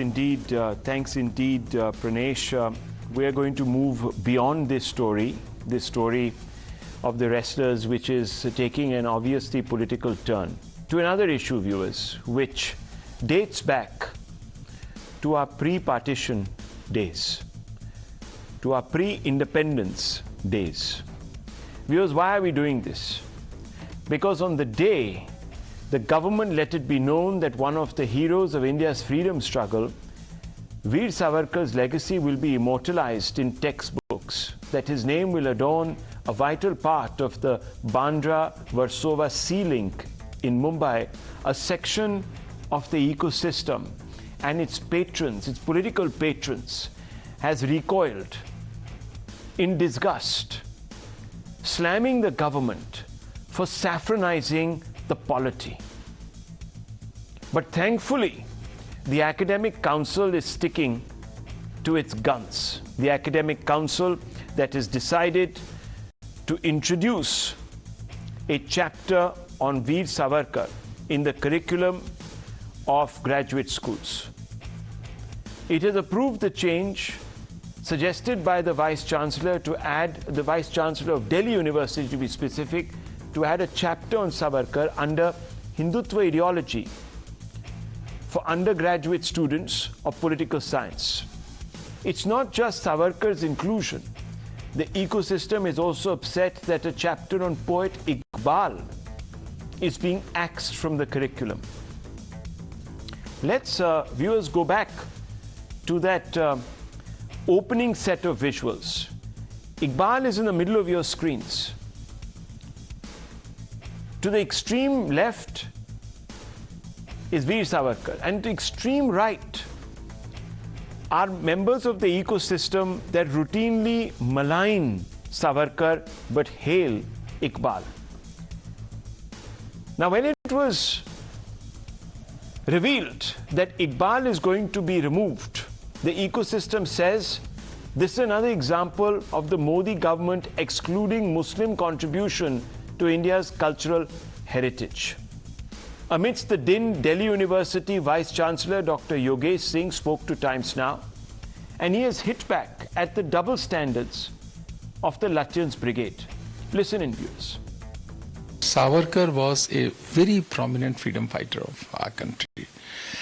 indeed. Thanks indeed, Pranesh. We are going to move beyond this story of the wrestlers, which is taking an obviously political turn, to another issue, viewers, which dates back to our pre-partition days, to our pre-independence days. Viewers, why are we doing this? Because on the day the government let it be known that one of the heroes of India's freedom struggle, Veer Savarkar's legacy will be immortalised in textbooks, that his name will adorn a vital part of the Bandra Versovere sea link in Mumbai, a section of the ecosystem and its patrons, its political patrons, has recoiled in disgust, slamming the government for saffronizing the polity. But thankfully, the Academic Council is sticking to its guns. The Academic Council that has decided to introduce a chapter on Veer Savarkar in the curriculum of graduate schools. It has approved the change suggested by the Vice-Chancellor to add, the Vice-Chancellor of Delhi University to be specific, to add a chapter on Savarkar under Hindutva ideology for undergraduate students of political science. It's not just Savarkar's inclusion. The ecosystem is also upset that a chapter on poet Iqbal is being axed from the curriculum. Let's, viewers, go back to that opening set of visuals. Iqbal is in the middle of your screens. To the extreme left is Veer Savarkar, and to extreme right are members of the ecosystem that routinely malign Savarkar but hail Iqbal. Now, when it was revealed that Iqbal is going to be removed, the ecosystem says this is another example of the Modi government excluding Muslim contribution to India's cultural heritage. Amidst the din, Delhi University Vice-Chancellor Dr. Yogesh Singh spoke to Times Now, and he has hit back at the double standards of the Lutyens Brigade. Listen in, viewers. Savarkar was a very prominent freedom fighter of our country.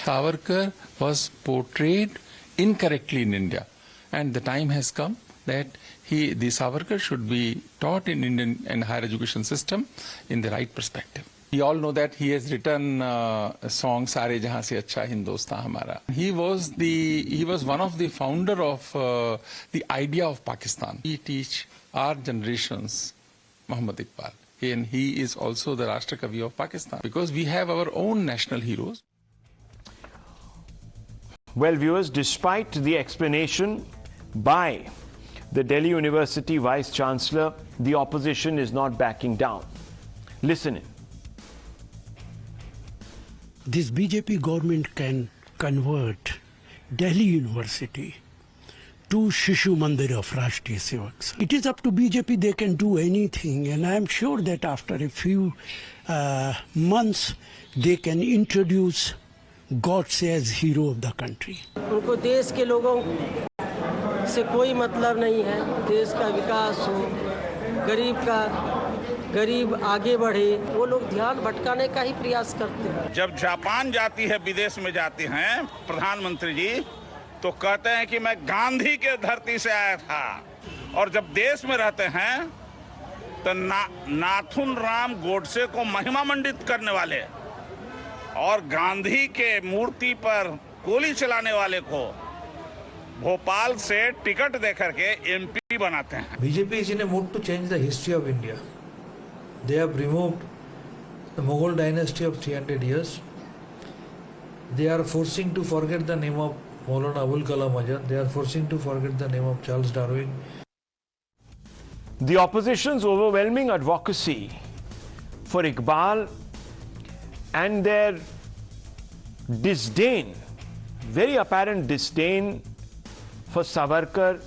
Savarkar was portrayed incorrectly in India, and the time has come that the Savarkar should be taught in Indian and higher education system in the right perspective. We all know that he has written a song "Sare Jahan Se Acha Hindustan Hamara." He was one of the founder of the idea of Pakistan. We teach our generations Muhammad Iqbal, and he is also the Rashtra Kavi of Pakistan, because we have our own national heroes. Well, viewers, despite the explanation by the Delhi University Vice-Chancellor, the opposition is not backing down. Listen in. This BJP government can convert Delhi University to Shishu Mandir of Rashtriya Sevaks. It is up to BJP, they can do anything, and I am sure that after a few months they can introduce Godse as hero of the country. उनको देश के लोगों से कोई मतलब नहीं है, देश का विकास हो, गरीब आगे बढ़े, वो लोग ध्यान भटकाने का ही प्रयास करते हैं। जब जापान जाती है, विदेश में जाती हैं प्रधानमंत्री जी, तो कहते हैं कि मैं गांधी के धरती से आया था, और जब देश में रहते हैं तो नाथुन राम गोडसे को महिमा मंडित करने वाले और गांधी के मूर्ति पर गोली चलाने वाले को भोपाल से टिकट देकर के एमपी बनाते हैं। BJP is in a mood to change the history of India. They have removed the Mughal dynasty of 300 years. They are forcing to forget the name of Maulana Abul Kalam Azad. They are forcing to forget the name of Charles Darwin. The opposition's overwhelming advocacy for Iqbal and their disdain, very apparent disdain for Savarkar,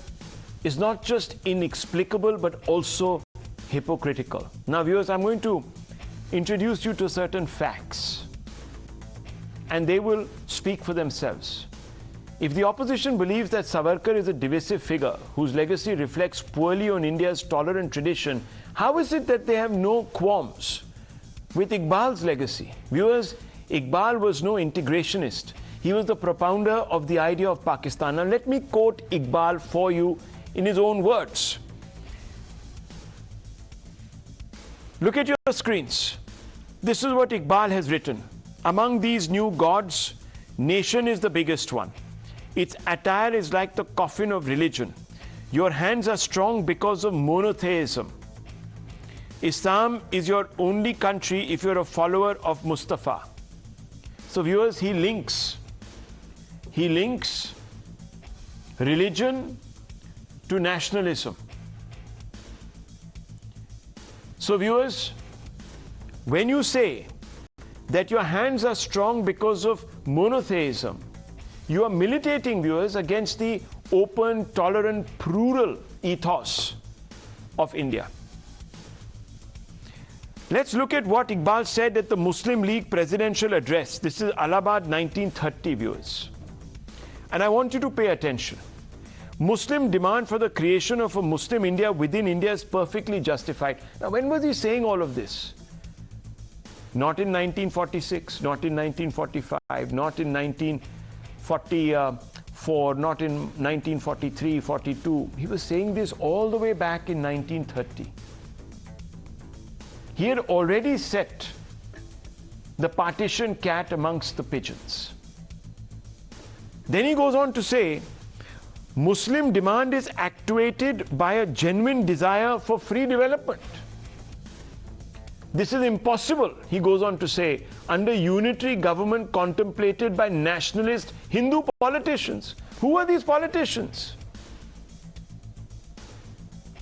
is not just inexplicable but also hypocritical. Now, viewers, I'm going to introduce you to certain facts, and they will speak for themselves. If the opposition believes that Savarkar is a divisive figure whose legacy reflects poorly on India's tolerant tradition, how is it that they have no qualms with Iqbal's legacy? Viewers, Iqbal was no integrationist. He was the propounder of the idea of Pakistan. Now let me quote Iqbal for you in his own words. Look at your screens. This is what Iqbal has written. Among these new gods, nation is the biggest one. Its attire is like the coffin of religion. Your hands are strong because of monotheism. Islam is your only country if you're a follower of Mustafa. So viewers, he links religion to nationalism. So viewers, when you say that your hands are strong because of monotheism, you are militating, viewers, against the open, tolerant, plural ethos of India. Let's look at what Iqbal said at the Muslim League presidential address. This is Allahabad 1930, viewers. And I want you to pay attention. Muslim demand for the creation of a Muslim India within India is perfectly justified. Now, when was he saying all of this? Not in 1946, not in 1945, not in 1944, not in 1943, 42. He was saying this all the way back in 1930. He had already set the partition cat amongst the pigeons. Then he goes on to say, Muslim demand is actuated by a genuine desire for free development. This is impossible, he goes on to say, under unitary government contemplated by nationalist Hindu politicians. Who are these politicians?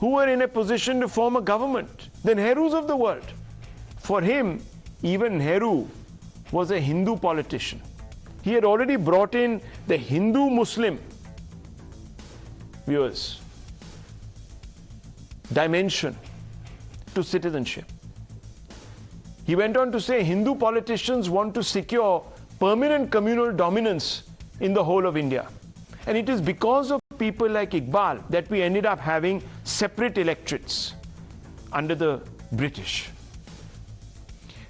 Who were in a position to form a government? The Nehrus of the world. For him, even Nehru was a Hindu politician. He had already brought in the Hindu-Muslim, viewers, dimension to citizenship. He went on to say Hindu politicians want to secure permanent communal dominance in the whole of India. And it is because of people like Iqbal that we ended up having separate electorates under the British.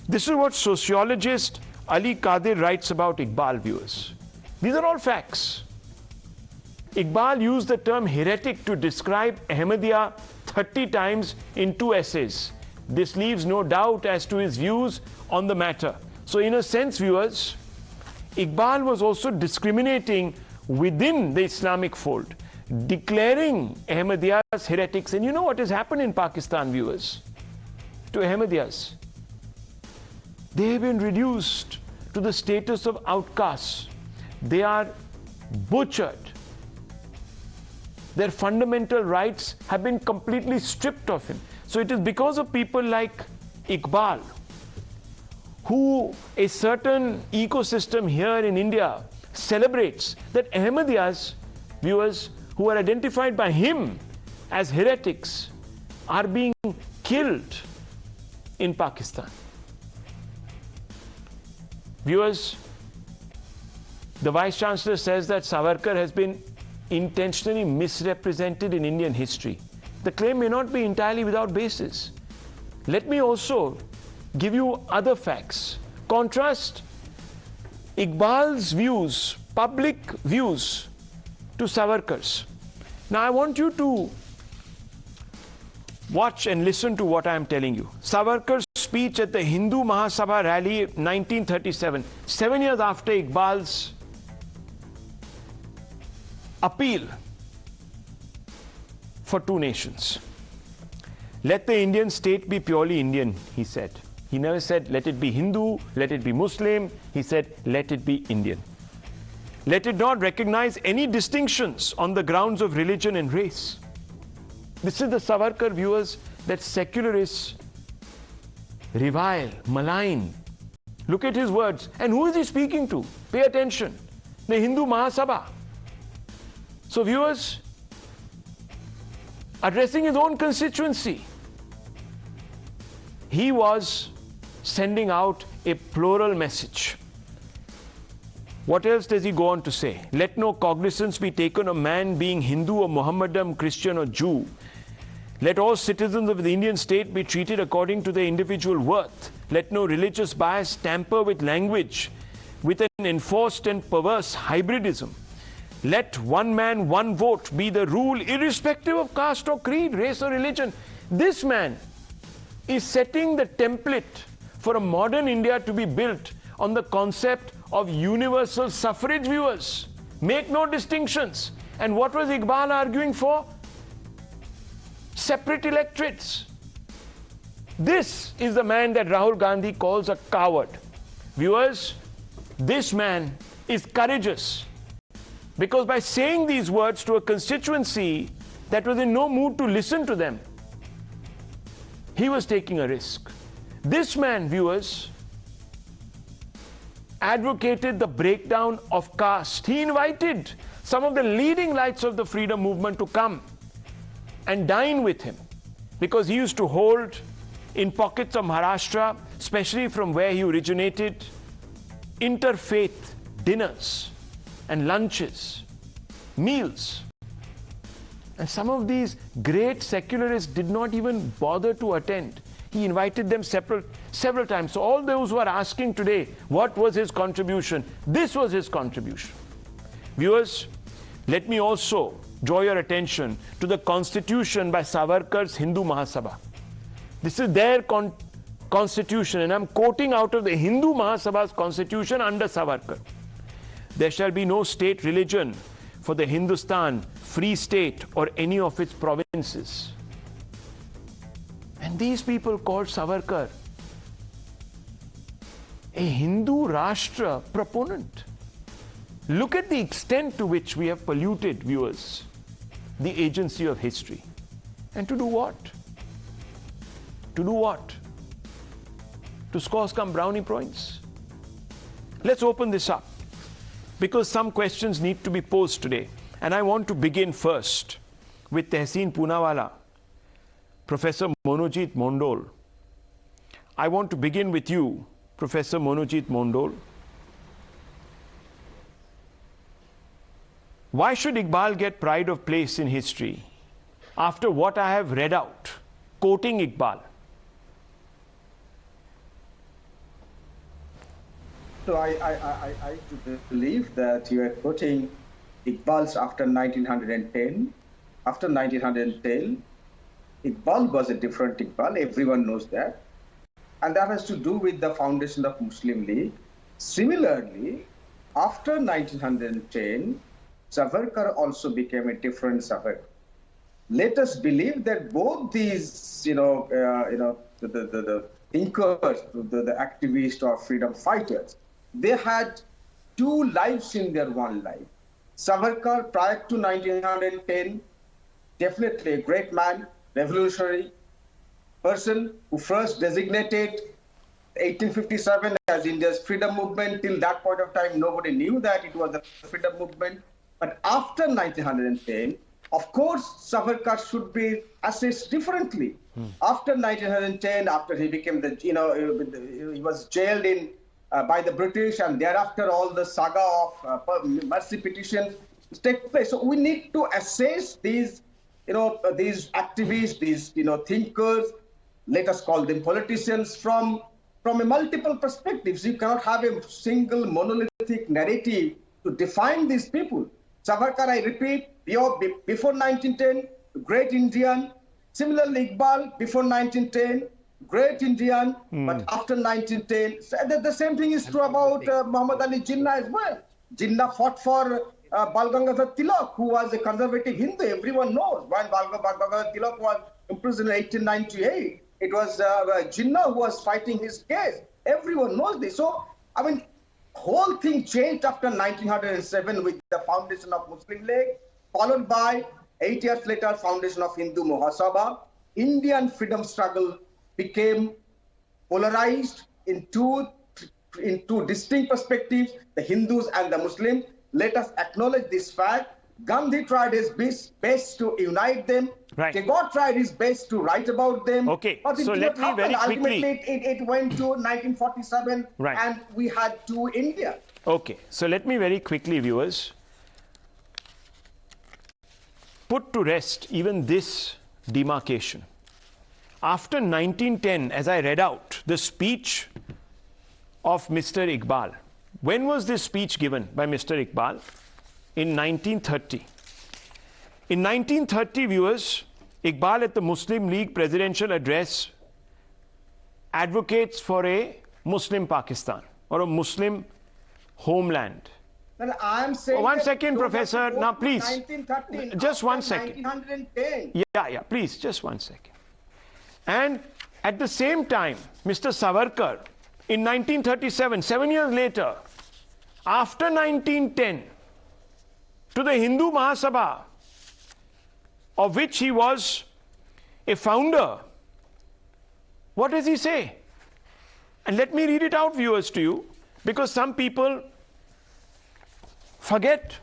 This is what sociologist Ali Qadir writes about Iqbal, viewers. These are all facts. Iqbal used the term heretic to describe Ahmadiyya 30 times in 2 essays. This leaves no doubt as to his views on the matter. So in a sense, viewers, Iqbal was also discriminating within the Islamic fold, declaring Ahmadiyyas heretics. And you know what has happened in Pakistan, viewers, to Ahmadiyyas? They have been reduced to the status of outcasts. They are butchered. Their fundamental rights have been completely stripped of him. So it is because of people like Iqbal, who a certain ecosystem here in India celebrates, that Ahmadiyyas, viewers, who are identified by him as heretics, are being killed in Pakistan. Viewers, the Vice Chancellor says that Savarkar has been intentionally misrepresented in Indian history. The claim may not be entirely without basis. Let me also give you other facts. Contrast Iqbal's views, public views, to Savarkar's. Now I want you to watch and listen to what I am telling you. Savarkar's speech at the Hindu Mahasabha rally 1937, 7 years after Iqbal's appeal for 2 nations. Let the Indian state be purely Indian, he said. He never said, let it be Hindu, let it be Muslim. He said, let it be Indian. Let it not recognize any distinctions on the grounds of religion and race. This is the Savarkar, viewers, that secularists revile, malign. Look at his words. And who is he speaking to? Pay attention. The Hindu Mahasabha. So viewers, addressing his own constituency, he was sending out a plural message. What else does he go on to say? Let no cognizance be taken of man being Hindu or Mohammedan, Christian or Jew. Let all citizens of the Indian state be treated according to their individual worth. Let no religious bias tamper with language, with an enforced and perverse hybridism. Let one man, one vote be the rule, irrespective of caste or creed, race or religion. This man is setting the template for a modern India to be built on the concept of universal suffrage, viewers. Make no distinctions. And what was Iqbal arguing for? Separate electorates. This is the man that Rahul Gandhi calls a coward. Viewers, this man is courageous, because by saying these words to a constituency that was in no mood to listen to them, he was taking a risk. This man, viewers, advocated the breakdown of caste. He invited some of the leading lights of the freedom movement to come and dine with him, because he used to hold in pockets of Maharashtra, especially from where he originated, interfaith dinners and lunches, meals. And some of these great secularists did not even bother to attend. He invited them several times. So all those who are asking today, what was his contribution? This was his contribution. Viewers, let me also draw your attention to the constitution by Savarkar's Hindu Mahasabha. This is their constitution, and I'm quoting out of the Hindu Mahasabha's constitution under Savarkar. There shall be no state religion for the Hindustan, Free State, or any of its provinces. And these people called Savarkar a Hindu Rashtra proponent. Look at the extent to which we have polluted, viewers, the agency of history. And to do what? To do what? To score some brownie points? Let's open this up, because some questions need to be posed today. And I want to begin first with Tehseen Poonawala, Professor Manojit Mandal. I want to begin with you, Professor Manojit Mandal. Why should Iqbal get pride of place in history after what I have read out, quoting Iqbal? So I do believe that you are quoting Iqbal's after 1910. After 1910, Iqbal was a different Iqbal, everyone knows that. And that has to do with the foundation of Muslim League. Similarly, after 1910, Savarkar also became a different Savarkar. Let us believe that both these, the thinkers, the activists or freedom fighters, they had two lives in their one life. Savarkar, prior to 1910, definitely a great man, revolutionary person who first designated 1857 as India's freedom movement. Till that point of time, nobody knew that it was a freedom movement. But after 1910, of course, Savarkar should be assessed differently. After 1910, after he became he was jailed by the British, and thereafter all the saga of mercy petition take place. So we need to assess these, these activists, these, thinkers, let us call them politicians, from a multiple perspectives. You cannot have a single monolithic narrative to define these people. Savarkar, I repeat, before 1910, great Indian. Similarly, Iqbal, before 1910, great Indian. But after 1910, the same thing is true about Muhammad Ali Jinnah as well. Jinnah fought for Bal Gangadhar Tilak, who was a conservative Hindu. Everyone knows when Bal Gangadhar Tilak was imprisoned in 1898. It was Jinnah who was fighting his case. Everyone knows this. So, I mean, whole thing changed after 1907 with the foundation of Muslim League, followed by 8 years later, foundation of Hindu Mahasabha. Indian freedom struggle became polarized in two distinct perspectives, the Hindus and the Muslims. Let us acknowledge this fact. Gandhi tried his best to unite them. Right. Tagore tried his best to write about them. Okay, but so let me very quickly... Ultimately, it went to 1947, right, and we had two India. Okay, so let me very quickly, viewers, put to rest even this demarcation. After 1910, as I read out the speech of Mr. Iqbal, when was this speech given by Mr. Iqbal? In 1930. In 1930, viewers, Iqbal at the Muslim League presidential address advocates for a Muslim Pakistan or a Muslim homeland. Well, I am saying one second, Professor. Now, please. 1930, just one second. 1910. Yeah, please, just one second. And at the same time, Mr. Savarkar, in 1937, 7 years later, after 1910, to the Hindu Mahasabha, of which he was a founder, what does he say? And let me read it out, viewers, to you, because some people forget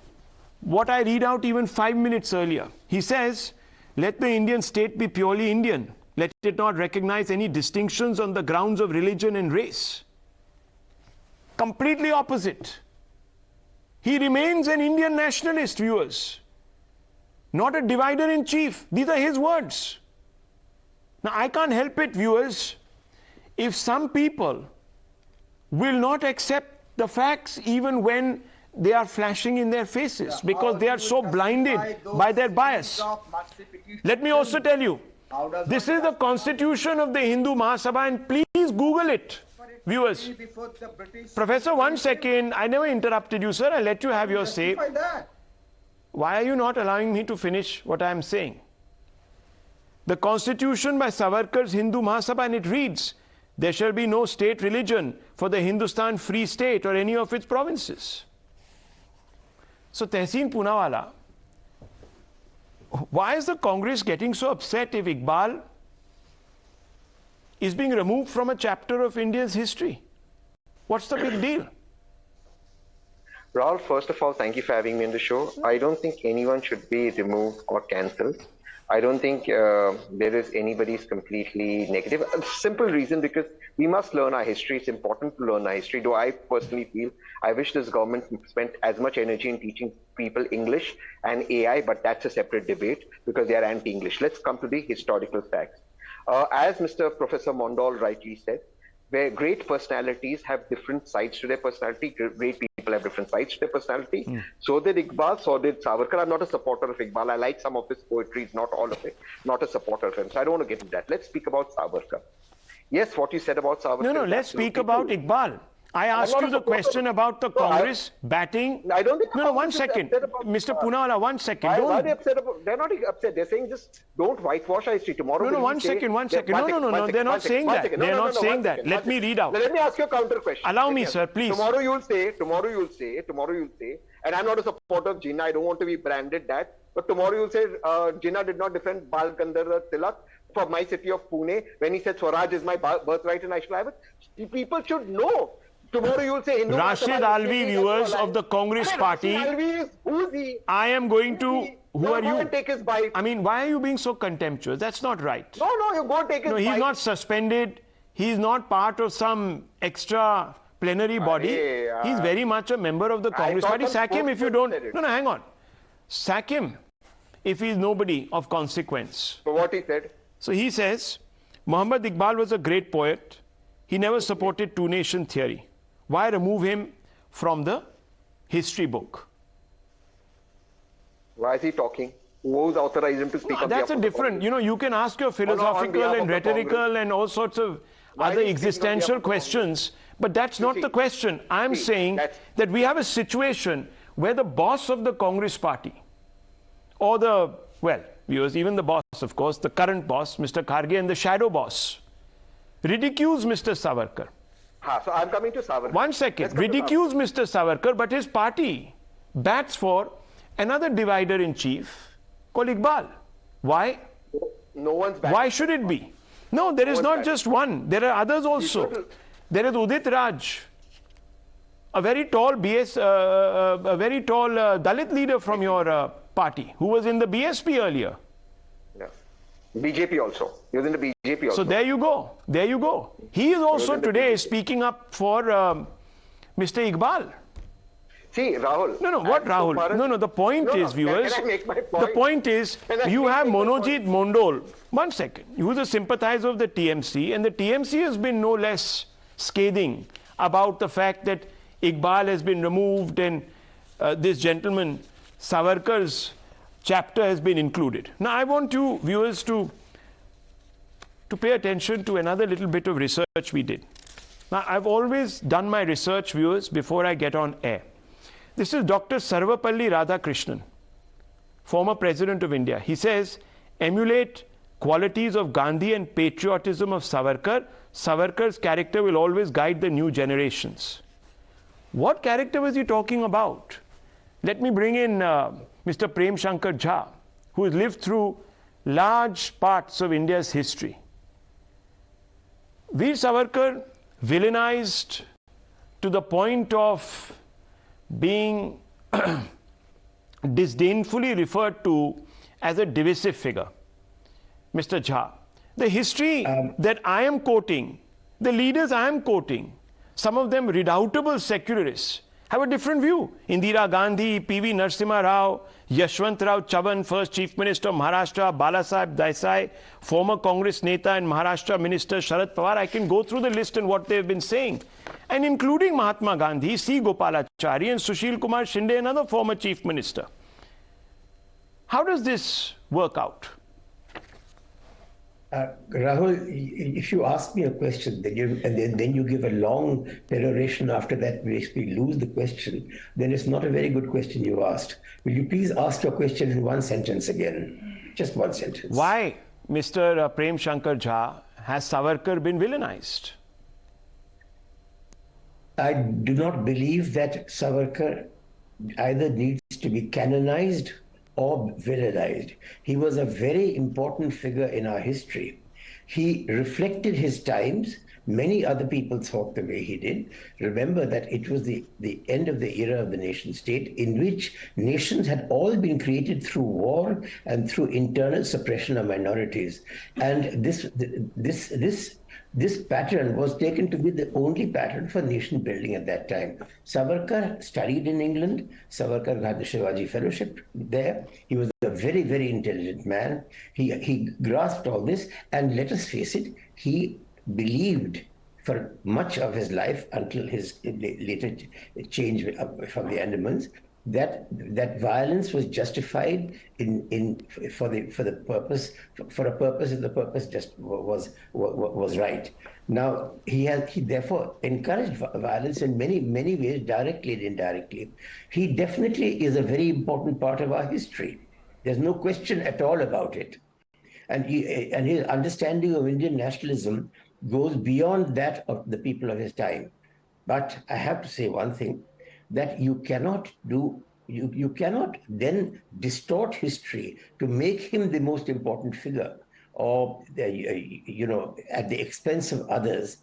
what I read out even 5 minutes earlier. He says, let the Indian state be purely Indian. Let it not recognize any distinctions on the grounds of religion and race. Completely opposite. He remains an Indian nationalist, viewers. Not a divider in chief. These are his words. Now, I can't help it, viewers, if some people will not accept the facts even when they are flashing in their faces, because they are so blinded by their bias. Let me also tell you, this is the constitution of the Hindu Mahasabha, and please Google it, viewers. Professor, 1 second. I never interrupted you, sir. I'll let you have your say. Why are you not allowing me to finish what I am saying? The constitution by Savarkar's Hindu Mahasabha, and it reads, there shall be no state religion for the Hindustan Free State or any of its provinces. So, Tehseen Poonawalla, why is the Congress getting so upset if Iqbal is being removed from a chapter of India's history? What's the big deal? Rahul, first of all, thank you for having me on the show. I don't think anyone should be removed or cancelled. I don't think there is anybody's completely negative. A simple reason, because we must learn our history. It's important to learn our history. Though I personally feel I wish this government spent as much energy in teaching people English and AI, but that's a separate debate because they are anti-English. Let's come to the historical facts. As Mr. Professor Mandal rightly said, where great personalities have different sides to their personality, great people have different sides to their personality. So did Iqbal, so did Savarkar. I'm not a supporter of Iqbal. I like some of his poetry, not all of it. Not a supporter of him. So I don't want to get into that. Let's speak about Savarkar. Yes, what you said about Savarkar. No, let's speak about Iqbal. I asked you the question about the Congress batting. I don't think. No, 1 second. Mr. Poonawalla, 1 second. Why are they upset about? They're not upset. They're saying just don't whitewash our history. Tomorrow. No, 1 second. No, they're not saying that. They're not saying that. Let me read out. Let me ask you a counter question. Allow me, sir, please. Tomorrow you'll say, and I'm not a supporter of Jinnah. I don't want to be branded that. But tomorrow you'll say Jinnah did not defend Bal Gandharv Tilak for my city of Pune when he said Swaraj is my birthright and I shall have it. People should know. Tomorrow you will say Hindu Rashid Alvi, viewers of the Congress Party. Who is he? I am going to. Who are you? Take his bite. I mean, why are you being so contemptuous? That's not right. No, you go take his bite. No, he's not suspended. He's not part of some extra plenary body. He's very much a member of the Congress Party. Sack him if you don't. No, hang on. Sack him if he's nobody of consequence. So what he said? So he says, Muhammad Iqbal was a great poet. He never supported two-nation theory. Why remove him from the history book? Why is he talking? Who's authorized him to speak? No, that's a different, you can ask your philosophical and rhetorical and all sorts of other existential questions, but that's not the question. I'm saying that we have a situation where the boss of the Congress Party, or viewers, even the boss, of course, the current boss, Mr. Kharge, and the shadow boss, ridicules Mr. Savarkar. So I'm coming to Savarkar. 1 second. Ridicules Mr. Savarkar, but his party bats for another divider in chief called Iqbal. Why? No one's batting. Why should it be? No, there is not just one. There are others also. There is Udit Raj, a very tall Dalit leader from your party, who was in the BSP earlier. Yeah. BJP also. He was in the BJP also. So there you go. He is also today speaking up for Mr. Iqbal. See, Rahul. No, what Rahul? No, the point is, viewers, can I make my point? The point is, you have Manojit Mandal, 1 second, who's a sympathizer of the TMC, and the TMC has been no less scathing about the fact that Iqbal has been removed and this gentleman, Savarkar's chapter has been included. Now, I want you viewers to pay attention to another little bit of research we did. Now, I've always done my research, viewers, before I get on air. This is Dr. Sarvapalli Radhakrishnan, former President of India. He says, emulate qualities of Gandhi and patriotism of Savarkar. Savarkar's character will always guide the new generations. What character was he talking about? Let me bring in Mr. Prem Shankar Jha, who has lived through large parts of India's history. Veer Savarkar villainized to the point of being disdainfully referred to as a divisive figure. Mr. Jha, the history that I am quoting, the leaders I am quoting, some of them redoubtable secularists, have a different view. Indira Gandhi, P.V. Narasimha Rao, Yashwantrao Chavan, first Chief Minister of Maharashtra, Balasaheb Desai, former Congress Neta and Maharashtra Minister Sharad Pawar. I can go through the list and what they have been saying. And including Mahatma Gandhi, C. Gopalachari and Sushil Kumar Shinde, another former Chief Minister. How does this work out? Rahul, if you ask me a question and then you give a long peroration after that, basically lose the question, then it's not a very good question you asked. Will you please ask your question in one sentence again? Just one sentence. Why, Mr. Prem Shankar Jha, has Savarkar been villainized? I do not believe that Savarkar either needs to be canonized or villainized. He was a very important figure in our history. He reflected his times. Many other people thought the way he did. Remember that it was the end of the era of the nation state, in which nations had all been created through war and through internal suppression of minorities. And this pattern was taken to be the only pattern for nation building at that time. Savarkar studied in England. Savarkar had the Shivaji Fellowship there. He was a very, very intelligent man. He grasped all this, and let us face it, he believed for much of his life, until his later change from the Andamans, that violence was justified for a purpose, and the purpose just was right. Now he therefore encouraged violence in many ways, directly and indirectly. He definitely is a very important part of our history. There's no question at all about it. And his understanding of Indian nationalism goes beyond that of the people of his time. But I have to say one thing, that you cannot then distort history to make him the most important figure, or at the expense of others.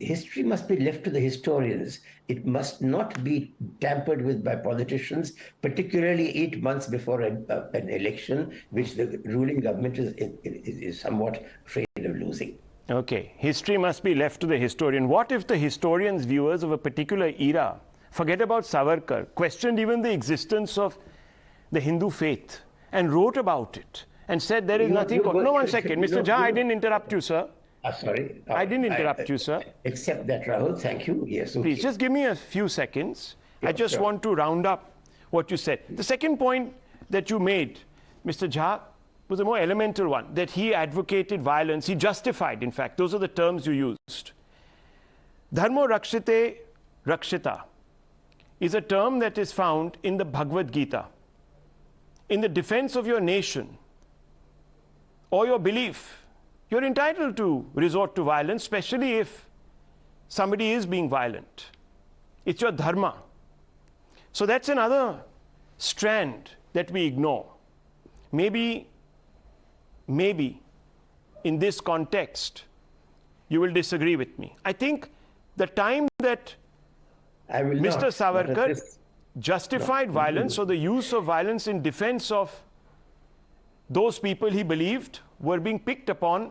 History must be left to the historians. It must not be tampered with by politicians, particularly 8 months before an election, which the ruling government is somewhat afraid of losing. Okay, history must be left to the historian. What if the historians, viewers of a particular era, forget about Savarkar, questioned even the existence of the Hindu faith and wrote about it and said there is nothing... No, 1 second. Mr. Jha, I didn't interrupt you, sir. Sorry. I didn't interrupt you, sir. Accept that, Rahul. Thank you. Yes. Okay. Please, just give me a few seconds. I just want to round up what you said. The second point that you made, Mr. Jha, was a more elemental one, that he advocated violence. He justified, in fact. Those are the terms you used. Dharmo rakshite rakshita is a term that is found in the Bhagavad Gita. In the defense of your nation or your belief, you're entitled to resort to violence, especially if somebody is being violent. It's your dharma. So that's another strand that we ignore. Maybe in this context, you will disagree with me. I think the time that Mr. Savarkar justified violence, or the use of violence in defense of those people he believed were being picked upon,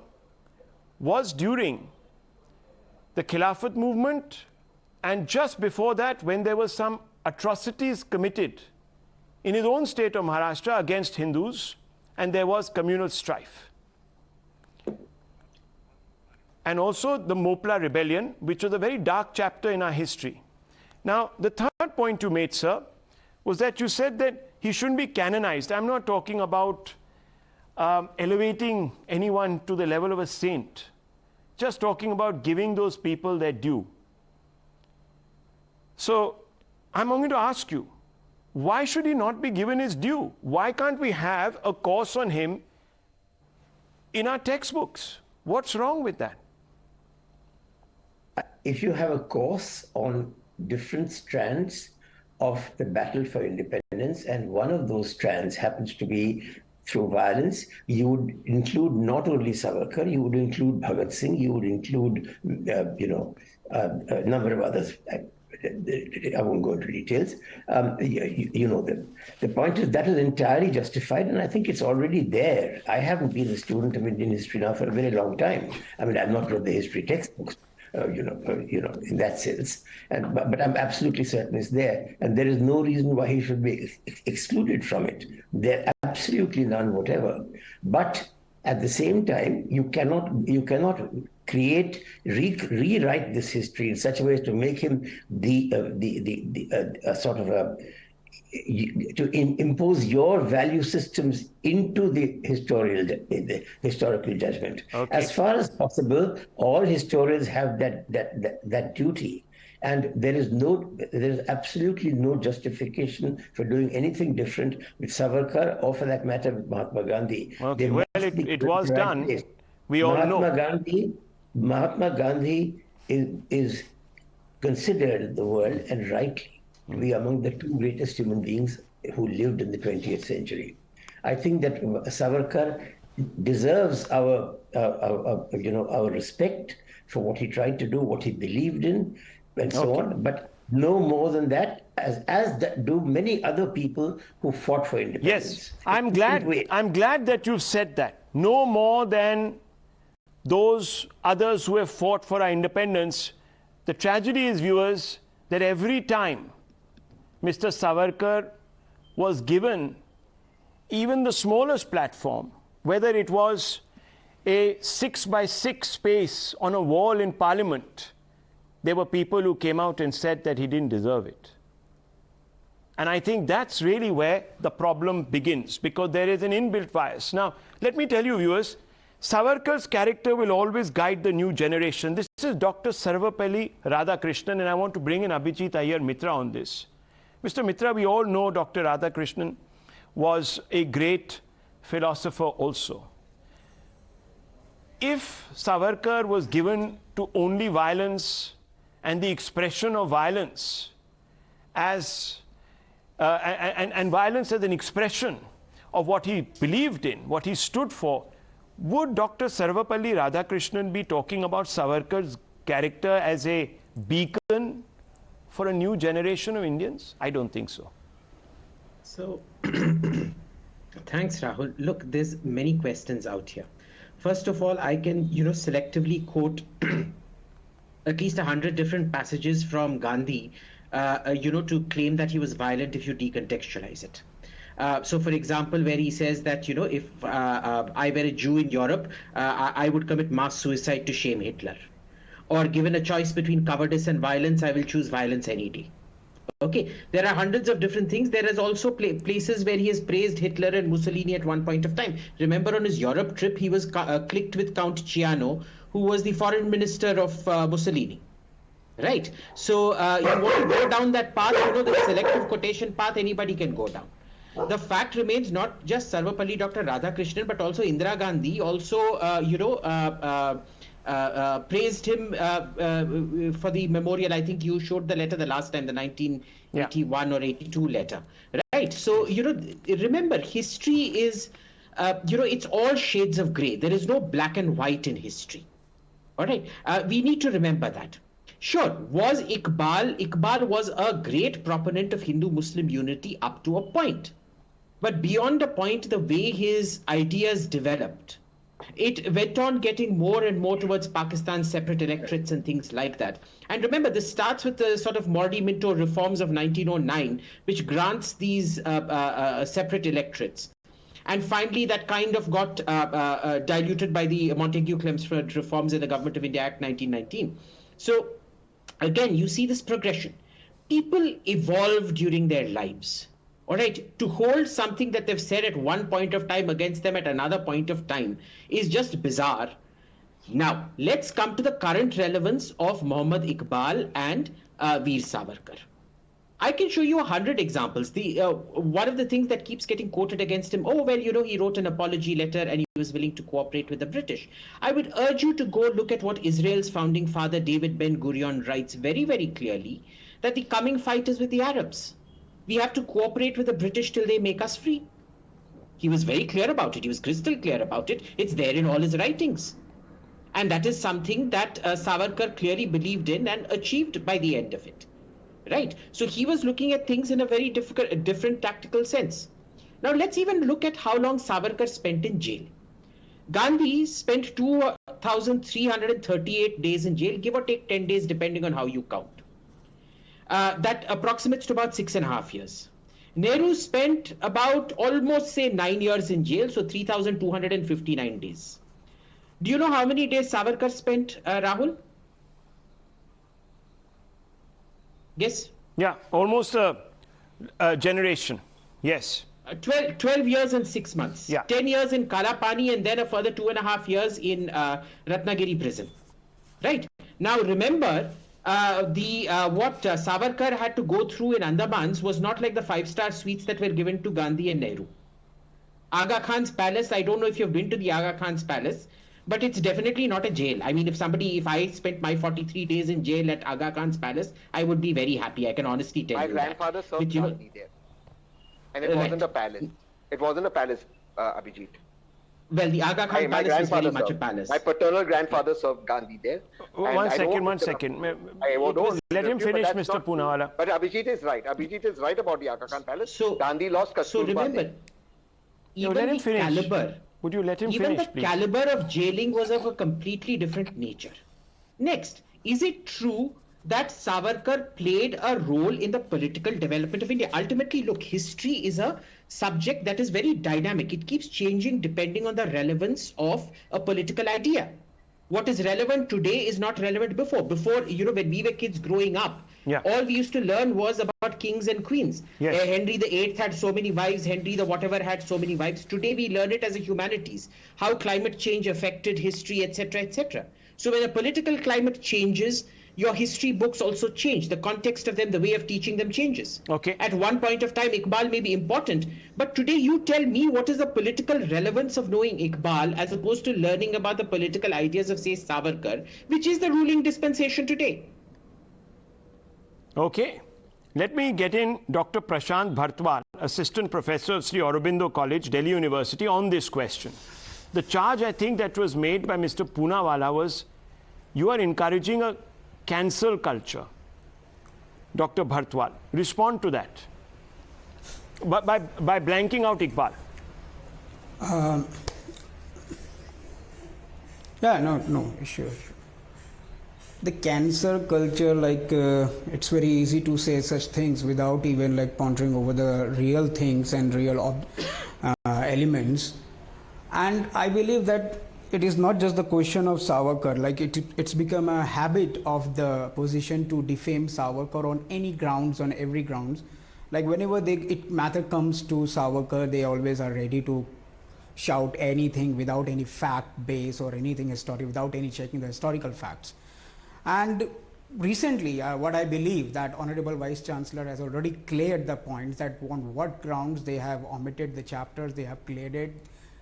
was during the Khilafat movement, and just before that, when there was some atrocities committed in his own state of Maharashtra against Hindus, and there was communal strife. And also the Mopla rebellion, which was a very dark chapter in our history. Now, the third point you made, sir, was that you said that he shouldn't be canonized. I'm not talking about elevating anyone to the level of a saint, just talking about giving those people their due. So, I'm going to ask you, why should he not be given his due? Why can't we have a course on him in our textbooks? What's wrong with that? If you have a course on different strands of the battle for independence, and one of those strands happens to be through violence, you would include not only Savarkar, you would include Bhagat Singh, you would include, a number of others. I won't go into details. You know them. The point is that is entirely justified, and I think it's already there. I haven't been a student of Indian history now for a very long time. I mean, I've not read the history textbooks, in that sense. But I'm absolutely certain it's there, and there is no reason why he should be excluded from it. There absolutely none whatever. But at the same time, you cannot create, rewrite this history in such a way as to make him to impose your value systems into the historical judgment. Okay. As far as possible, all historians have that duty. And there is absolutely no justification for doing anything different with Savarkar or, for that matter, with Mahatma Gandhi. Okay. Well, it was done. We all know. Mahatma Gandhi is considered in the world, and rightly, to be among the two greatest human beings who lived in the 20th century. I think that Savarkar deserves our respect for what he tried to do, what he believed in, and so on, but no more than that, as do many other people who fought for independence. Yes, I'm glad that you've said that. No more than those others who have fought for our independence. The tragedy is, viewers, that every time Mr. Savarkar was given even the smallest platform, whether it was a 6x6 space on a wall in Parliament, there were people who came out and said that he didn't deserve it. And I think that's really where the problem begins, because there is an inbuilt bias. Now, let me tell you, viewers, Savarkar's character will always guide the new generation. This is Dr. Sarvapalli Radhakrishnan, and I want to bring in Abhijit Iyer Mitra on this. Mr. Mitra, we all know Dr. Radhakrishnan was a great philosopher also. If Savarkar was given to only violence and the expression of violence as and violence as an expression of what he believed in, what he stood for, would Dr. Sarvapalli Radhakrishnan be talking about Savarkar's character as a beacon for a new generation of Indians? I don't think so. So, thanks, Rahul. Look, there's many questions out here. First of all, I can, selectively quote at least 100 different passages from Gandhi, to claim that he was violent if you decontextualize it. So, for example, where he says that, if I were a Jew in Europe, I would commit mass suicide to shame Hitler. Or given a choice between cowardice and violence, I will choose violence any day. Okay, there are hundreds of different things. There is also places where he has praised Hitler and Mussolini at one point of time. Remember, on his Europe trip, he was clicked with Count Ciano, who was the foreign minister of Mussolini. Right? So you want to go down that path, the selective quotation path, anybody can go down. The fact remains, not just Sarvapalli Dr. Radhakrishnan, but also Indira Gandhi also, praised him for the memorial. I think you showed the letter the last time, the 1981 or 82 letter. Right? So, remember, history is, it's all shades of gray. There is no black and white in history. All right? We need to remember that. Sure, was Iqbal was a great proponent of Hindu-Muslim unity up to a point. But beyond a point, the way his ideas developed, it went on getting more and more towards Pakistan's separate electorates and things like that. And remember, this starts with the sort of Mordi Minto reforms of 1909, which grants these separate electorates. And finally, that kind of got diluted by the Montagu-Chelmsford reforms in the Government of India Act 1919. So again, you see this progression. People evolve during their lives. All right, to hold something that they've said at one point of time against them at another point of time is just bizarre. Now, let's come to the current relevance of Muhammad Iqbal and Veer Savarkar. I can show you 100 examples. One of the things that keeps getting quoted against him, oh, well, he wrote an apology letter and he was willing to cooperate with the British. I would urge you to go look at what Israel's founding father, David Ben-Gurion, writes very, very clearly, that the coming fight is with the Arabs. We have to cooperate with the British till they make us free. He was very clear about it. He was crystal clear about it. It's there in all his writings. And that is something that Savarkar clearly believed in and achieved by the end of it. Right? So he was looking at things in a very different tactical sense. Now let's even look at how long Savarkar spent in jail. Gandhi spent 2,338 days in jail, give or take 10 days depending on how you count. That approximates to about 6.5 years. Nehru spent about almost say 9 years in jail, so 3,259 days. Do you know how many days Savarkar spent, Rahul? Guess? Yeah, almost a generation. Yes. 12 years and 6 months. Yeah. 10 years in Kalapani and then a further 2.5 years in Ratnagiri prison. Right. Now remember, what Savarkar had to go through in Andamans was not like the 5-star suites that were given to Gandhi and Nehru. Aga Khan's palace, I don't know if you've been to the Aga Khan's palace, but it's definitely not a jail. I mean, if I spent my 43 days in jail at Aga Khan's palace, I would be very happy. I can honestly tell you. My grandfather served Gandhi there. And it wasn't a palace. It wasn't a palace, Abhijit. Well, the Aga Khan palace was very much a palace. My paternal grandfather served Gandhi there. One second. Let him finish, Mr. Poonawalla. But Abhijit is right. Abhijit is right about the Aga Khan palace. So Gandhi lost Kasturba. So remember, let him finish. Would you let him finish, please? Even the caliber of jailing was of a completely different nature. Next, is it true that Savarkar played a role in the political development of India? Ultimately, look, history is a subject that is very dynamic. It keeps changing depending on the relevance of a political idea. What is relevant today is not relevant before. Before, when we were kids growing up, all we used to learn was about kings and queens. Yes. Henry VIII had so many wives, Henry the whatever had so many wives. Today we learn it as a humanities, how climate change affected history, etc., etc. So when a political climate changes, your history books also change. The context of them, the way of teaching them changes. Okay. At one point of time, Iqbal may be important, but today you tell me what is the political relevance of knowing Iqbal as opposed to learning about the political ideas of, say, Savarkar, which is the ruling dispensation today. Okay. Let me get in Dr. Prashant Bhartwal, Assistant Professor of Sri Aurobindo College, Delhi University, on this question. The charge, I think, that was made by Mr. Poonawalla was, you are encouraging a cancel culture. Dr. Bhartwal, respond to that by blanking out Iqbal. No, sure. The cancel culture, it's very easy to say such things without even pondering over the real things and real elements. And I believe that it is not just the question of Savarkar. It's become a habit of the position to defame Savarkar on any grounds, on every grounds. Whenever matter comes to Savarkar, they always are ready to shout anything without any fact base or anything historical, without any checking the historical facts. And recently, what I believe that Honorable Vice Chancellor has already cleared the points that on what grounds they have omitted the chapters, they have cleared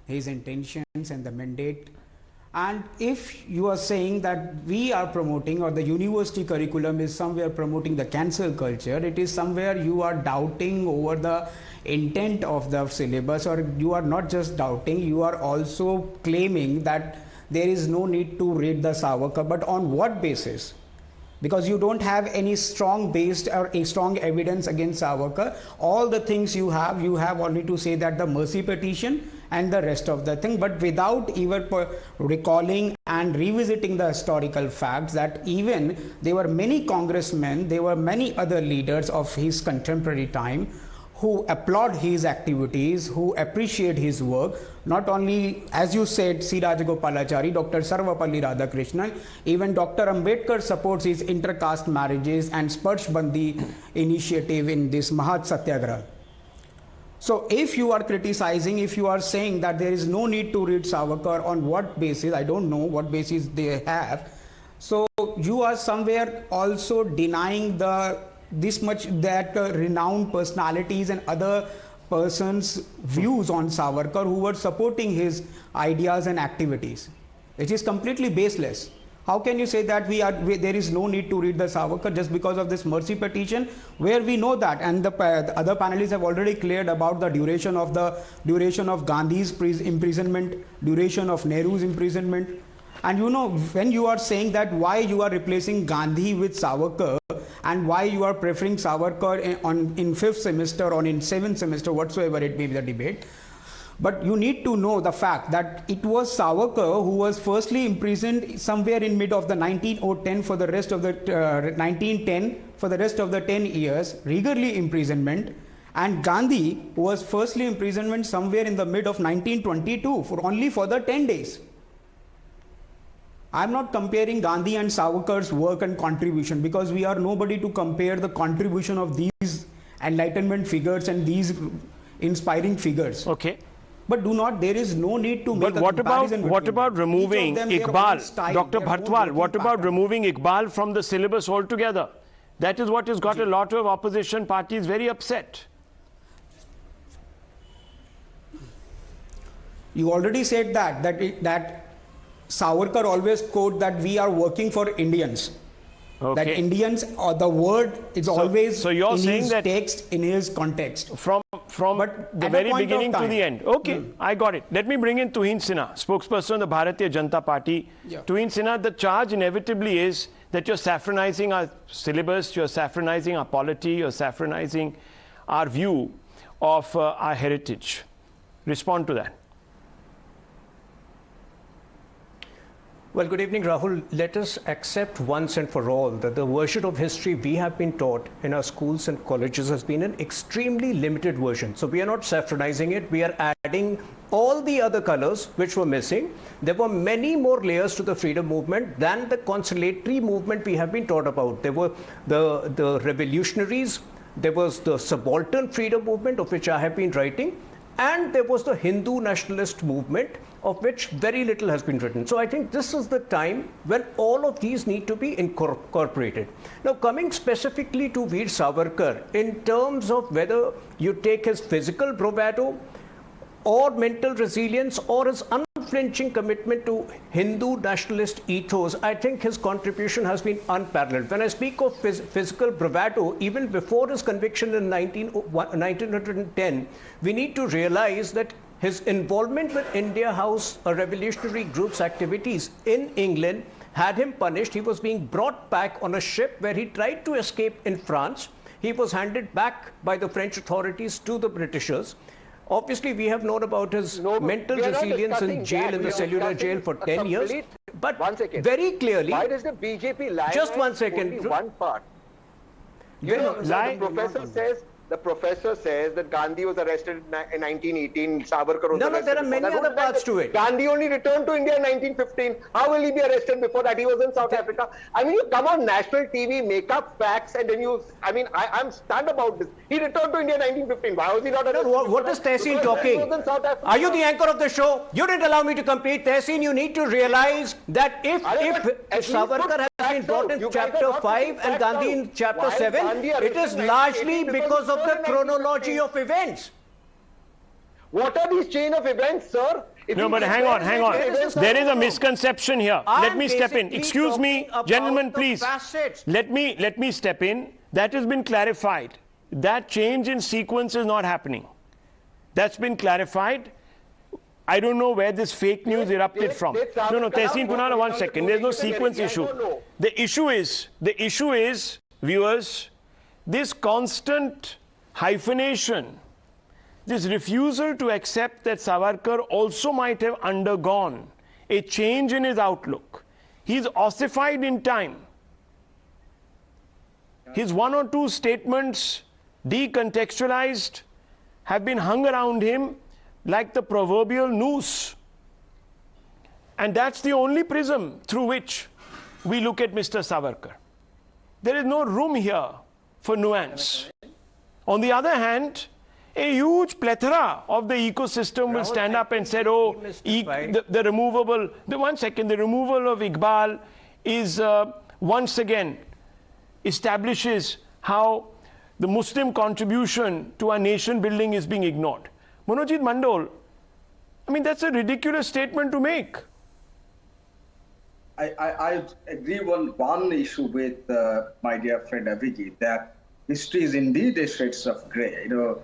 his intentions and the mandate. And if you are saying that we are promoting, or the university curriculum is somewhere promoting the cancel culture, it is somewhere you are doubting over the intent of the syllabus, or you are not just doubting, you are also claiming that there is no need to read the Savarkar. But on what basis? because you don't have any strong based or a strong evidence against Savarkar. All the things you have only to say that the mercy petition and the rest of the thing, but without even recalling and revisiting the historical facts that even there were many congressmen, there were many other leaders of his contemporary time who applaud his activities, who appreciate his work. Not only, as you said, C. Rajagopalachari, Dr. Sarvapalli Radhakrishnan, even Dr. Ambedkar supports his intercaste marriages and Sparsh Bandi initiative in this Mahat Satyagraha. So if you are criticizing, if you are saying that there is no need to read Savarkar, on what basis? I don't know what basis they have. So you are somewhere also denying that renowned personalities and other persons' views on Savarkar who were supporting his ideas and activities. It is completely baseless. How can you say that there is no need to read the Savarkar just because of this mercy petition, where we know that, and the other panelists have already cleared about the duration of Gandhi's imprisonment, duration of Nehru's imprisonment. And you know, when you are saying that why you are replacing Gandhi with Savarkar and why you are preferring Savarkar in 5th semester or in 7th semester, whatsoever it may be the debate, but you need to know the fact that it was Savarkar who was firstly imprisoned somewhere in mid of the 1910 for the rest of the 1910 for the rest of the 10 years, regally imprisonment, and Gandhi was firstly imprisonment somewhere in the mid of 1922 for the 10 days. I am not comparing Gandhi and Savarkar's work and contribution, because we are nobody to compare the contribution of these Enlightenment figures and these inspiring figures. Okay. But there is no need to make a comparison. What about removing Iqbal? Dr. Bhartwal, what about removing Iqbal from the syllabus altogether? That is what has got a lot of opposition parties very upset. You already said that Savarkar always quote that we are working for Indians. Okay. That Indians, or the word is always in his text, in his context. From the very beginning to the end. Okay, I got it. Let me bring in Tuhin Sinha, spokesperson of the Bharatiya Janata Party. Yeah. Tuhin Sinha, the charge inevitably is that you're saffronizing our syllabus, you're saffronizing our polity, you're saffronizing our view of our heritage. Respond to that. Well, good evening, Rahul. Let us accept once and for all that the version of history we have been taught in our schools and colleges has been an extremely limited version. So we are not saffronizing it. We are adding all the other colors which were missing. There were many more layers to the freedom movement than the conciliatory movement we have been taught about. There were the revolutionaries, there was the subaltern freedom movement, of which I have been writing, and there was the Hindu nationalist movement, of which very little has been written. So I think this is the time when all of these need to be incorporated. Now, coming specifically to Veer Savarkar, in terms of whether you take his physical bravado or mental resilience or his unflinching commitment to Hindu nationalist ethos, I think his contribution has been unparalleled. When I speak of physical bravado, even before his conviction in 1910, we need to realize that his involvement with India House, a revolutionary group's activities in England, had him punished. He was being brought back on a ship where he tried to escape in France. He was handed back by the French authorities to the Britishers. Obviously, we have known about his mental resilience in jail, in the cellular jail for 10 years. But very clearly, why does the BJP lie? Just one second. Only one part. You know, the professor says that Gandhi was arrested in 1918, Savarkar was arrested. There are many other parts to it. Gandhi only returned to India in 1915. How will he be arrested before that? He was in South Africa. I mean, you come on national TV, make up facts, and then I'm stunned about this. He returned to India in 1915. Why was he not arrested? What is Tehseen talking? Are you the anchor of the show? You didn't allow me to complete. Tehseen, you need to realize that if Savarkar has been brought in chapter 5 and Gandhi in chapter 7, it is largely because of the chronology of events. What are these chain of events, sir? No, but hang on. There is a misconception here. Let me step in. Excuse me, gentlemen, please. Let me step in. That has been clarified. That change in sequence is not happening. That's been clarified. I don't know where this fake news erupted from. No, Tehseen Punana, 1 second. There's no sequence issue. The issue is, viewers, this constant hyphenation, this refusal to accept that Savarkar also might have undergone a change in his outlook. He's ossified in time. His one or two statements, decontextualized, have been hung around him like the proverbial noose. And that's the only prism through which we look at Mr. Savarkar. There is no room here for nuance. On the other hand, a huge plethora of the ecosystem will stand up and say, oh, the removal of Iqbal is once again establishes how the Muslim contribution to our nation building is being ignored. Manojit Mandal, I mean, that's a ridiculous statement to make. I agree on one issue with my dear friend Abhijit, that history is indeed a shades of grey. You know,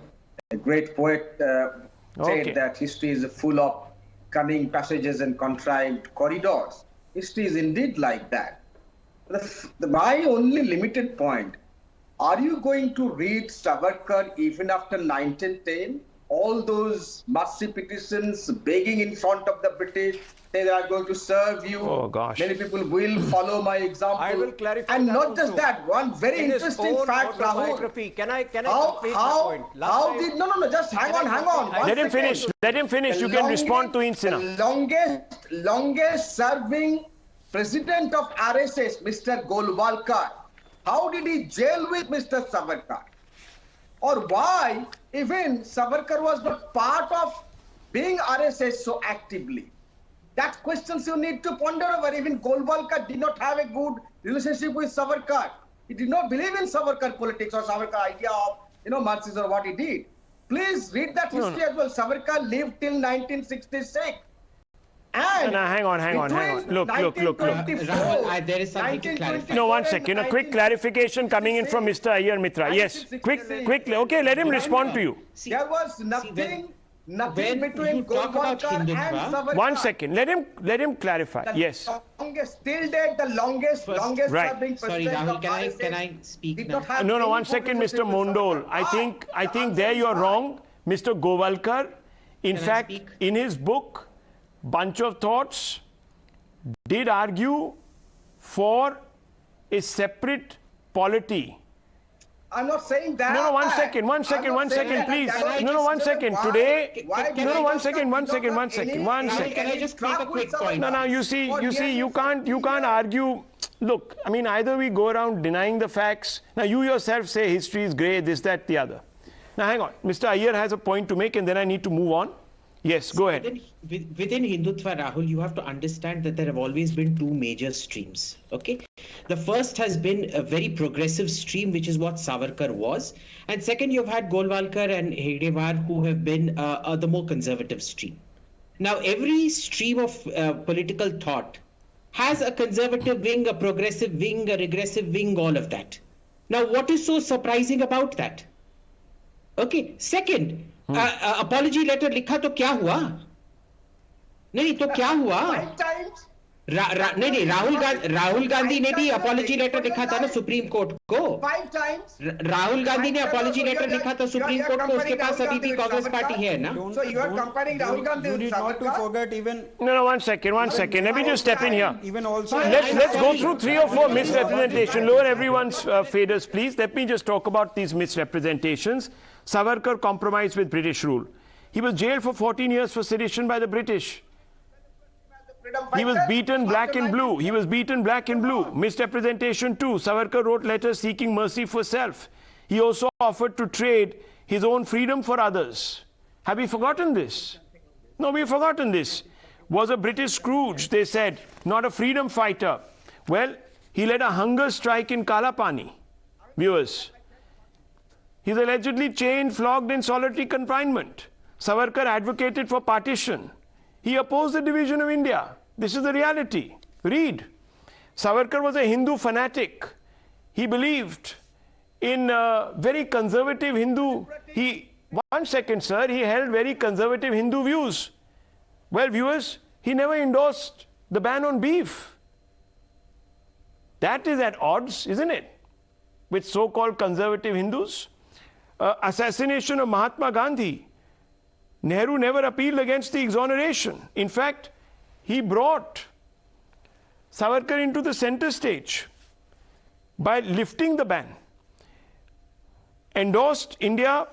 a great poet said that history is full of cunning passages and contrived corridors. History is indeed like that. My only limited point, are you going to read Savarkar even after 1910? All those mercy petitions begging in front of the British, they are going to serve you. Oh gosh. Many people will follow my example. I will clarify. And that not also. just that, one very interesting fact, Rahul. Can I complete the point? Just hang on. Let him finish. Let him finish. You can respond to Insina. The longest serving president of RSS, Mr. Golwalkar, how did he jail with Mr. Savarkar? Or why even Savarkar was not part of being RSS so actively? That's questions you need to ponder over. Even Golwalkar did not have a good relationship with Savarkar. He did not believe in Savarkar politics or Savarkar idea of, Marxism or what he did. Please read that history as well. Savarkar lived till 1966. And hang on. Look. Rahul, there is something to clarify. No, 1 second. A quick clarification coming in from Mr. Iyer Mitra. Yes, quickly. Okay, let him respond to you. There was nothing between Golwalkar and Savarkar. 1 second. Let him clarify. Yes. The longest Right. serving Sorry, president Rahul, of can I speak now? No, 1 second, Mr. Mondol. I think there you're wrong. Mr. Golwalkar, in fact, in his book, Bunch of Thoughts, did argue for a separate polity. I'm not saying that. No, 1 second, please. No, 1 second. Today, no, 1 second. Can I just make a quick point? No, you see, you can't argue. Look, I mean, either we go around denying the facts. Now, you yourself say history is grey, this, that, the other. Now, hang on. Mr. Iyer has a point to make, and then I need to move on. Yes, go ahead. Within Hindutva, Rahul, you have to understand that there have always been two major streams. Okay, the first has been a very progressive stream, which is what Savarkar was, and second, you've had Golwalkar and Hedewar, who have been the more conservative stream. Now, every stream of political thought has a conservative wing, a progressive wing, a regressive wing, all of that. Now, what is so surprising about that? Okay, second. Apology letter लिखा तो क्या हुआ? नहीं तो क्या हुआ? नहीं राहुल गांधी ने भी अपॉलॉजी लेटर लिखा था ना सुप्रीम कोर्ट को. राहुल गांधी ने अपॉलॉजी लेटर लिखा था सुप्रीम कोर्ट को. उसके पास अभी भी कांग्रेस पार्टी है ना. So you are comparing Rahul Gandhi with not to forget even. No, 1 second. Let me just step in here. Even also. Let's go through 3 or 4 misrepresentation. Lower everyone's faders, please. Let me just talk about these misrepresentations. Savarkar compromised with British rule. He was jailed for 14 years for sedition by the British. He was beaten black and blue. Misrepresentation 2. Savarkar wrote letters seeking mercy for self. He also offered to trade his own freedom for others. Have we forgotten this? No, we've forgotten this. Was a British Scrooge, they said, not a freedom fighter. Well, he led a hunger strike in Kalapani. Viewers. He's allegedly chained, flogged in solitary confinement. Savarkar advocated for partition. He opposed the division of India. This is the reality. Read. Savarkar was a Hindu fanatic. He believed in very conservative Hindu. 1 second, sir. He held very conservative Hindu views. Well, viewers, he never endorsed the ban on beef. That is at odds, isn't it, with so-called conservative Hindus? Assassination of Mahatma Gandhi. Nehru never appealed against the exoneration. In fact, he brought Savarkar into the center stage by lifting the ban. Endorsed India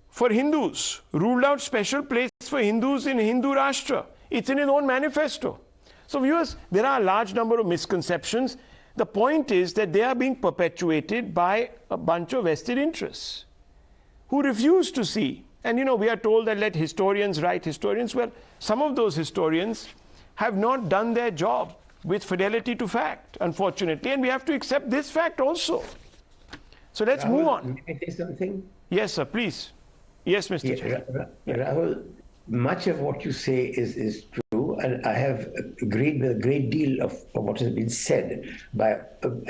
for Hindus, ruled out special place for Hindus in Hindu Rashtra. It's in his own manifesto. So viewers, there are a large number of misconceptions. The point is that they are being perpetuated by a bunch of vested interests who refuse to see. And we are told that let historians write historians. Well, some of those historians have not done their job with fidelity to fact, unfortunately, and we have to accept this fact also. So let's move on. May I say something? Yes, sir, please. Yes, Mr. Chair. Rahul, much of what you say is true, and I have agreed with a great deal of what has been said by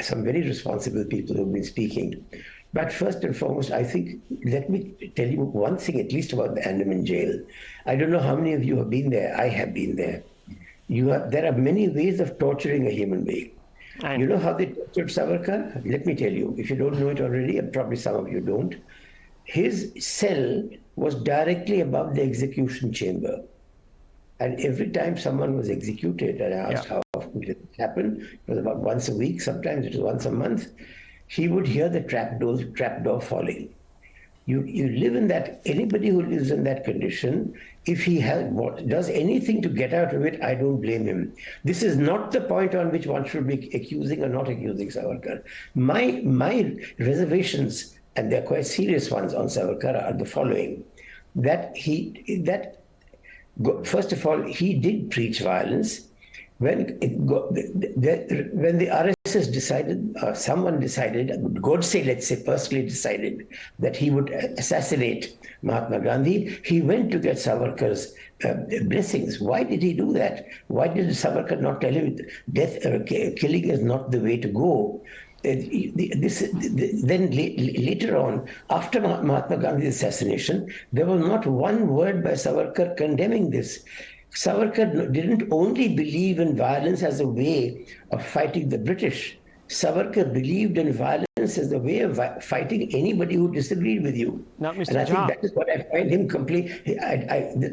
some very responsible people who have been speaking. But first and foremost, I think, let me tell you one thing at least about the Andaman jail. I don't know how many of you have been there. I have been there. There are many ways of torturing a human being. You know how they tortured Savarkar? Let me tell you, if you don't know it already, and probably some of you don't, his cell was directly above the execution chamber. And every time someone was executed, and I asked how often did it happen, it was about once a week, sometimes it was once a month, he would hear the trapdoor falling. You live in that, anybody who lives in that condition, if he does anything to get out of it, I don't blame him. This is not the point on which one should be accusing or not accusing Savarkar. My reservations, and they're quite serious ones on Savarkar, are the following. First of all, he did preach violence. When the RSS decided, someone decided, Godse, let's say, personally decided that he would assassinate Mahatma Gandhi, he went to get Savarkar's blessings. Why did he do that? Why did Savarkar not tell him killing is not the way to go? Then later on, after Mahatma Gandhi's assassination, there was not one word by Savarkar condemning this. Savarkar didn't only believe in violence as a way of fighting the British. Savarkar believed in violence as a way of fighting anybody who disagreed with you. Now, Mr. And I think that is what I find him complete.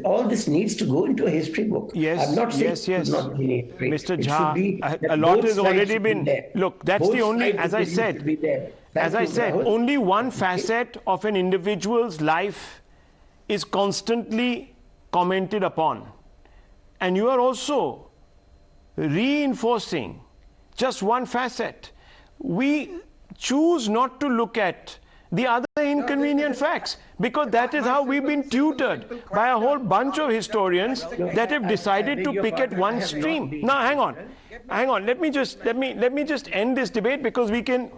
All this needs to go into a history book. Yes, I'm not saying yes. Not history. Mr. Jha, a lot has already been. Look, that's the only, as I said, only one facet of an individual's life is constantly commented upon. And you are also reinforcing just one facet. We choose not to look at the other inconvenient facts because that is how we've been tutored by a whole bunch of historians that have decided to pick at one stream. Now, hang on. Let me just end this debate because we can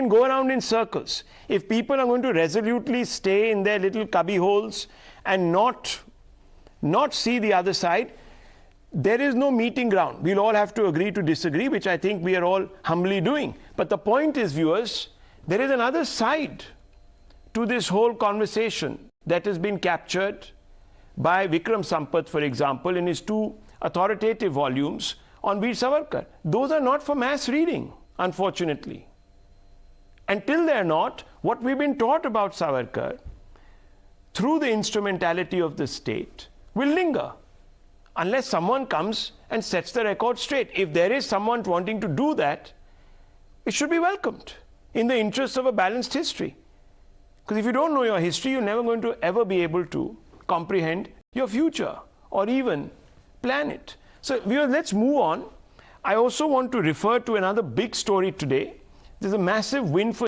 go around in circles. If people are going to resolutely stay in their little cubby holes and not see the other side, there is no meeting ground. We'll all have to agree to disagree, which I think we are all humbly doing. But the point is, viewers, there is another side to this whole conversation that has been captured by Vikram Sampath, for example, in his 2 authoritative volumes on Veer Savarkar. Those are not for mass reading, unfortunately. Until they're not, what we've been taught about Savarkar through the instrumentality of the state will linger unless someone comes and sets the record straight. If there is someone wanting to do that, it should be welcomed in the interests of a balanced history. Because if you don't know your history, you're never going to ever be able to comprehend your future or even plan it. So viewers, let's move on. I also want to refer to another big story today. There's a massive win for